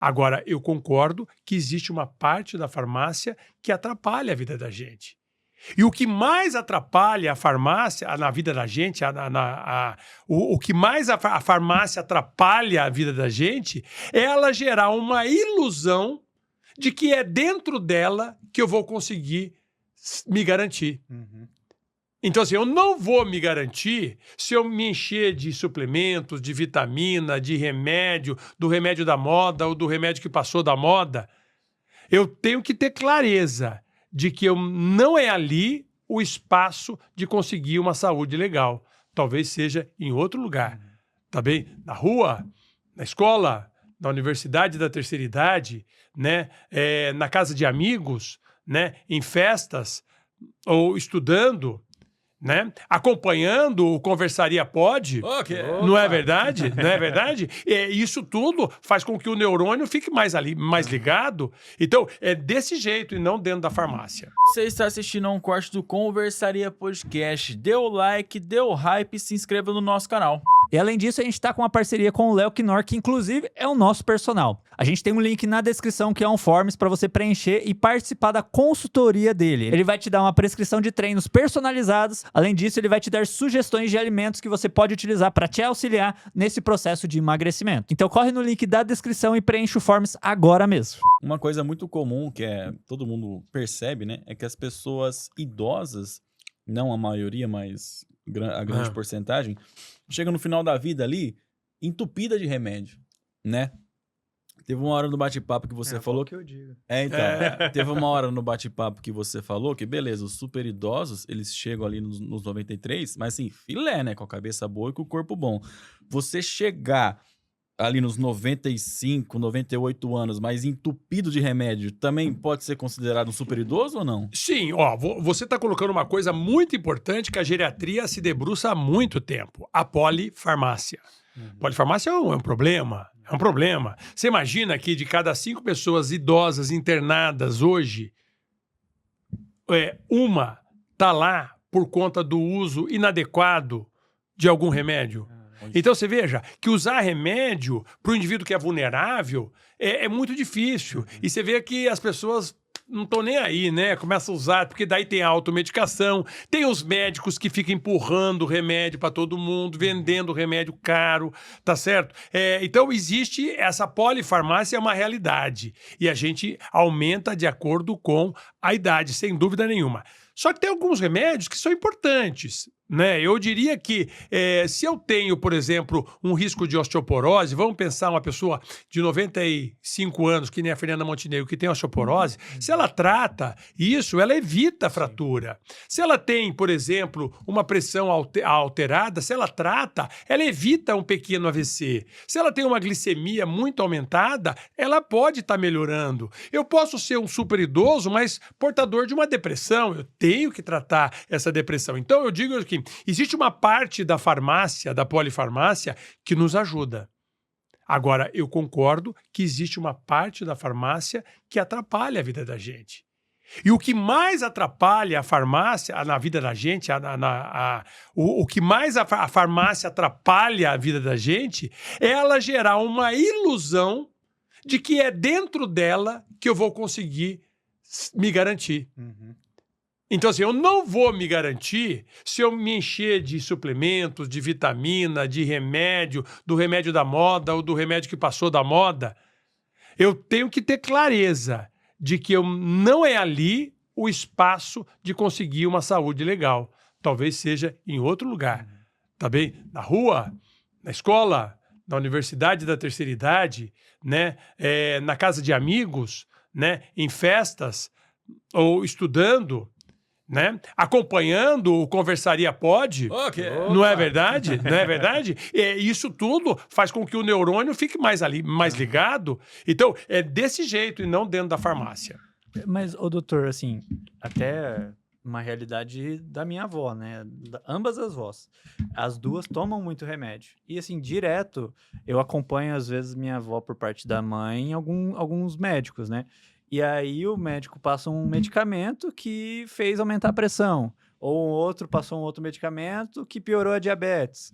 Agora, eu concordo que existe uma parte da farmácia que atrapalha a vida da gente. E o que mais atrapalha a farmácia na vida da gente, o que mais a farmácia atrapalha a vida da gente é ela gerar uma ilusão de que é dentro dela que eu vou conseguir me garantir. Então, assim, eu não vou me garantir se eu me encher de suplementos, de vitamina, de remédio, do remédio da moda ou do remédio que passou da moda. Eu tenho que ter clareza de que não é ali o espaço de conseguir uma saúde legal. Talvez seja em outro lugar. Tá bem? Na rua, na escola, na universidade da terceira idade, né? Na casa de amigos, né? Em festas, ou estudando, né? Acompanhando o Conversaria Pod, não é verdade? Não é verdade? Isso tudo faz com que o neurônio fique mais ligado. Então, é desse jeito e não dentro da farmácia. Você está assistindo a um corte do Conversaria Podcast. Dê o like, dê o hype e se inscreva no nosso canal. E além disso, a gente tá com uma parceria com o Léo Knorr, que inclusive é o nosso personal. A gente tem um link na descrição que é um forms para você preencher e participar da consultoria dele. Ele vai te dar uma prescrição de treinos personalizados. Além disso, ele vai te dar sugestões de alimentos que você pode utilizar para te auxiliar nesse processo de emagrecimento. Então corre no link da descrição e preenche o forms agora mesmo. Uma coisa muito comum que todo mundo percebe, né, é que as pessoas idosas, não a maioria, mas a grande porcentagem, chega no final da vida ali entupida de remédio, né? Teve uma hora no bate-papo que você falou que eu digo. Teve uma hora no bate-papo que você falou que, beleza, os super idosos, eles chegam ali nos 93, mas assim, filé, né? Com a cabeça boa e com o corpo bom. Você chegar ali nos 95, 98 anos, mas entupido de remédio, também pode ser considerado um super idoso ou não? Sim, ó, você está colocando uma coisa muito importante que a geriatria se debruça há muito tempo: a polifarmácia. Polifarmácia é um problema. É um problema. Você imagina que de cada 5 pessoas idosas internadas hoje, uma está lá por conta do uso inadequado de algum remédio? Então você veja que usar remédio para o indivíduo que é vulnerável é muito difícil. E você vê que as pessoas não estão nem aí, né? Começam a usar, porque daí tem a automedicação, tem os médicos que ficam empurrando remédio para todo mundo, vendendo remédio caro, tá certo? Então existe essa polifarmácia, é uma realidade. E a gente aumenta de acordo com a idade, sem dúvida nenhuma. Só que tem alguns remédios que são importantes, né? Eu diria que se eu tenho, por exemplo, um risco de osteoporose, vamos pensar uma pessoa de 95 anos, que nem a Fernanda Montenegro, que tem osteoporose, se ela trata isso, ela evita a fratura. Se ela tem, por exemplo, uma pressão alterada, se ela trata, ela evita um pequeno AVC. Se ela tem uma glicemia muito aumentada, ela pode estar melhorando. Eu posso ser um super idoso, mas portador de uma depressão, eu tenho que tratar essa depressão. Então eu digo que existe uma parte da farmácia, da polifarmácia, que nos ajuda. Agora, eu concordo que existe uma parte da farmácia que atrapalha a vida da gente. E o que mais atrapalha a farmácia na vida da gente, o que mais a farmácia atrapalha a vida da gente é ela gerar uma ilusão de que é dentro dela que eu vou conseguir me garantir. Então, assim, eu não vou me garantir se eu me encher de suplementos, de vitamina, de remédio, do remédio da moda ou do remédio que passou da moda. Eu tenho que ter clareza de que não é ali o espaço de conseguir uma saúde legal. Talvez seja em outro lugar. Tá bem? Na rua, na escola, na universidade da terceira idade, né? Na casa de amigos, né? Em festas, ou estudando, né? Acompanhando o Conversaria Pod, não é verdade? Não é verdade? Isso tudo faz com que o neurônio fique mais ligado. Então, é desse jeito e não dentro da farmácia. Mas, ô doutor, assim, até uma realidade da minha avó, né? Ambas as vós. As duas tomam muito remédio. E, assim, direto, eu acompanho, às vezes, minha avó por parte da mãe em alguns médicos, né? E aí o médico passa um medicamento que fez aumentar a pressão. Ou o outro passou um outro medicamento que piorou a diabetes.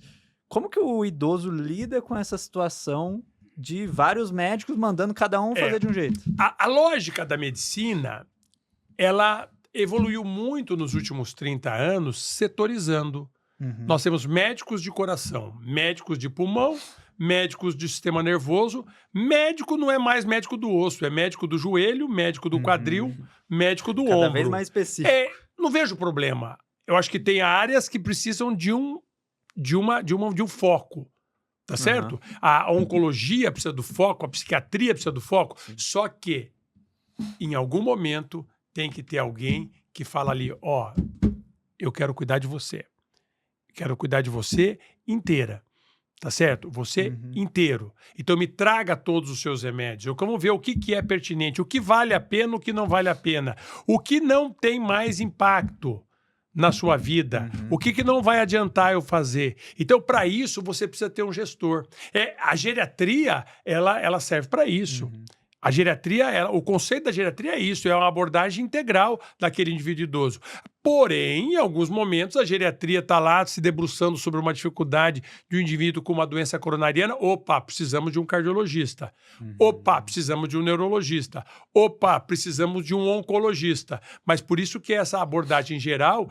Como que o idoso lida com essa situação de vários médicos mandando cada um fazer de um jeito. A lógica da medicina, ela evoluiu muito nos últimos 30 anos, setorizando. Nós temos médicos de coração, médicos de pulmão, médicos de sistema nervoso. Médico não é mais médico do osso, é médico do joelho, médico do quadril, médico do ombro. Cada vez mais específico. Não vejo problema. Eu acho que tem áreas que precisam de um foco. Tá certo? A oncologia precisa do foco, a psiquiatria precisa do foco. Só que, em algum momento, tem que ter alguém que fala ali, ó, eu quero cuidar de você. Quero cuidar de você inteira. Tá certo? Você inteiro. Então me traga todos os seus remédios. Vamos ver o que é pertinente, o que vale a pena, o que não vale a pena. O que não tem mais impacto na sua vida. O que não vai adiantar eu fazer. Então, para isso, você precisa ter um gestor. A geriatria, ela serve para isso. A geriatria, o conceito da geriatria é isso, é uma abordagem integral daquele indivíduo idoso. Porém, em alguns momentos, a geriatria está lá se debruçando sobre uma dificuldade de um indivíduo com uma doença coronariana. Opa, precisamos de um cardiologista. Opa, precisamos de um neurologista. Opa, precisamos de um oncologista. Mas por isso que essa abordagem geral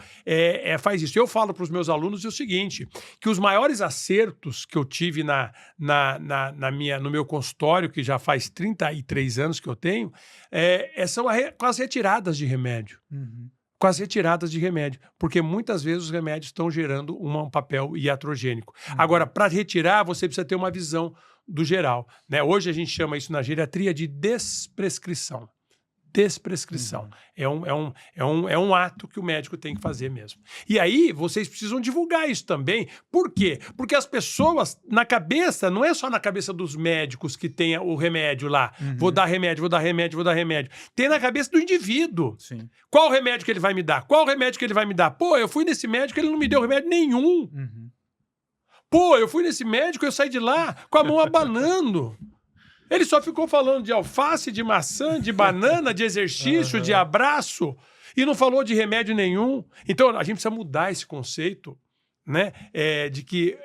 faz isso. Eu falo para os meus alunos o seguinte, que os maiores acertos que eu tive no meu consultório, que já faz 33 anos que eu tenho, são com as retiradas de remédio. Com as retiradas de remédio, porque muitas vezes os remédios estão gerando um papel iatrogênico. Agora, para retirar, você precisa ter uma visão do geral, né? Hoje a gente chama isso na geriatria de desprescrição. Desprescrição. É um ato que o médico tem que fazer mesmo. E aí, vocês precisam divulgar isso também. Por quê? Porque as pessoas, na cabeça, não é só na cabeça dos médicos que tem o remédio lá. Vou dar remédio, vou dar remédio, vou dar remédio. Tem na cabeça do indivíduo. Sim. Qual remédio que ele vai me dar? Qual remédio que ele vai me dar? Pô, eu fui nesse médico, ele não me deu remédio nenhum. Pô, eu fui nesse médico, eu saí de lá com a mão abanando. Ele só ficou falando de alface, de maçã, de banana, de exercício, de abraço, e não falou de remédio nenhum. Então, a gente precisa mudar esse conceito, né? De que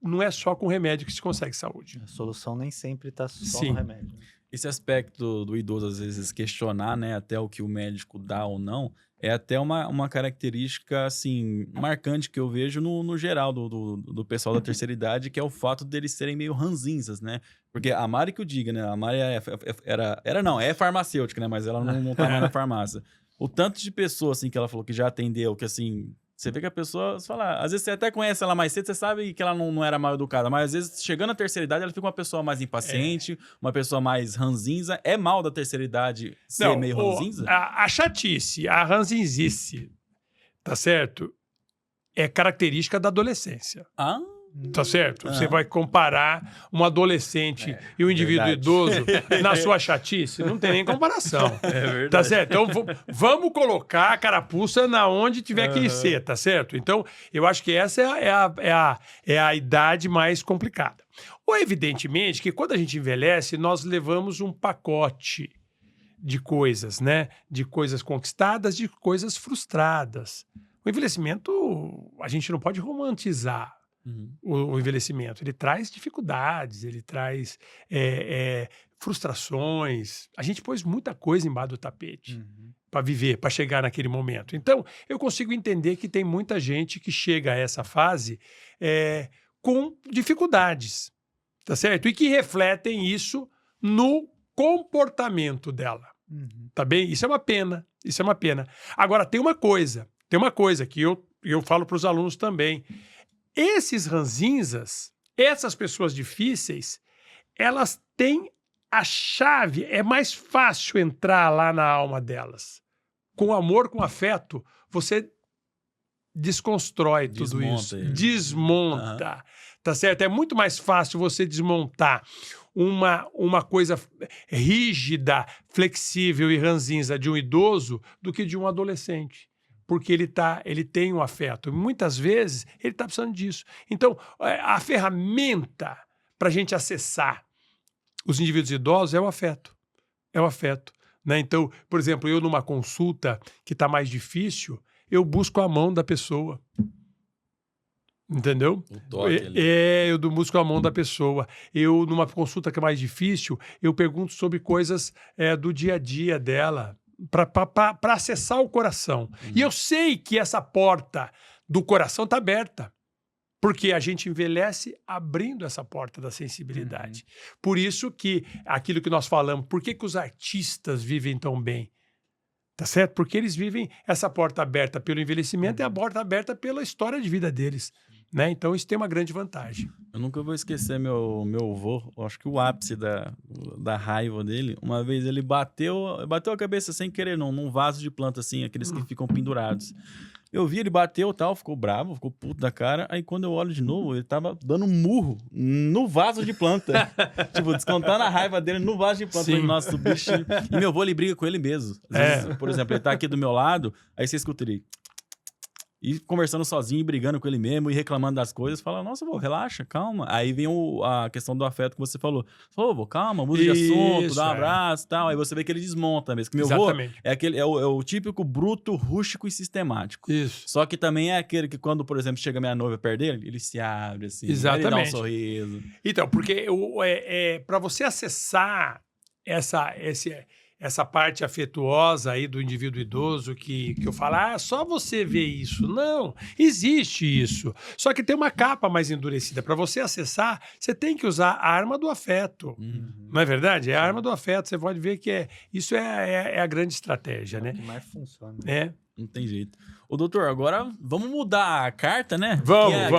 não é só com remédio que se consegue saúde. A solução nem sempre está só Sim. no remédio. Esse aspecto do idoso, às vezes, questionar, né, até o que o médico dá ou não, é até uma característica, assim, marcante que eu vejo no geral do pessoal da terceira idade, que é o fato deles serem meio ranzinzas, né? Porque a Mari que o diga, né? A Mari é farmacêutica, né? Mas ela não tá mais na farmácia. O tanto de pessoas, assim, que ela falou que já atendeu, que, assim... Você vê que a pessoa, você fala, às vezes você até conhece ela mais cedo, você sabe que ela não era mal educada, mas às vezes, chegando à terceira idade, ela fica uma pessoa mais impaciente, uma pessoa mais ranzinza. É mal da terceira idade ser meio ranzinza? A chatice, a ranzinzice, tá certo? É característica da adolescência. Tá certo? Você vai comparar um adolescente e um indivíduo idoso na sua chatice? Não tem nem comparação. É verdade. Tá certo? Então, vamos colocar a carapuça na onde tiver que ser, tá certo? Então, eu acho que essa é a idade mais complicada. Ou, evidentemente, que quando a gente envelhece, nós levamos um pacote de coisas, né? De coisas conquistadas, de coisas frustradas. O envelhecimento, a gente não pode romantizar o envelhecimento. Ele traz dificuldades, ele traz frustrações. A gente pôs muita coisa embaixo do tapete para viver, para chegar naquele momento. Então, eu consigo entender que tem muita gente que chega a essa fase com dificuldades, tá certo? E que refletem isso no comportamento dela, tá bem? Isso é uma pena, isso é uma pena. Agora, tem uma coisa que eu falo para os alunos também. Esses ranzinzas, essas pessoas difíceis, elas têm a chave, é mais fácil entrar lá na alma delas. Com amor, com afeto, você desconstrói tudo isso. Desmonta. Tá certo? É muito mais fácil você desmontar uma coisa rígida, flexível e ranzinza de um idoso do que de um adolescente. Porque ele tem um afeto. Muitas vezes, ele está precisando disso. Então, a ferramenta para a gente acessar os indivíduos idosos é o afeto. É o afeto. Né? Então, por exemplo, eu numa consulta que está mais difícil, eu busco a mão da pessoa. Entendeu? O toque ali. Eu do músculo à mão da pessoa. Eu, numa consulta que é mais difícil, eu pergunto sobre coisas do dia a dia dela, para acessar o coração. E eu sei que essa porta do coração está aberta. Porque a gente envelhece abrindo essa porta da sensibilidade. Por isso que aquilo que nós falamos, por que os artistas vivem tão bem? Tá certo? Porque eles vivem essa porta aberta pelo envelhecimento e a porta aberta pela história de vida deles. Né? Então isso tem uma grande vantagem. Eu nunca vou esquecer meu avô, eu acho que o ápice da raiva dele, uma vez ele bateu a cabeça sem querer, num vaso de planta, assim, aqueles que ficam pendurados. Eu vi, ele bateu tal, ficou bravo, ficou puto da cara. Aí quando eu olho de novo, ele tava dando um murro no vaso de planta. Tipo, descontando a raiva dele no vaso de planta. Sim. Falei, nossa, o bicho... E meu avô, ele briga com ele mesmo. Às vezes, por exemplo, ele tá aqui do meu lado, aí você escuta ele... E conversando sozinho, brigando com ele mesmo, e reclamando das coisas, fala, nossa, vô, relaxa, calma. Aí vem a questão do afeto que você falou. Ô, vô, calma, muda de assunto, dá um abraço e tal. Aí você vê que ele desmonta mesmo. Que meu vô é o típico bruto, rústico e sistemático. Isso. Só que também é aquele que quando, por exemplo, chega minha noiva perto dele, ele se abre assim, exatamente. Ele dá um sorriso. Então, porque para você acessar essa parte afetuosa aí do indivíduo idoso que eu falo, só você vê isso. Não, existe isso. Só que tem uma capa mais endurecida. Para você acessar, você tem que usar a arma do afeto. Não é verdade? É a arma do afeto. Você pode ver que isso é a grande estratégia, né? O que mais funciona. É. Não tem jeito. Ô, doutor, agora vamos mudar a carta, né? Vamos.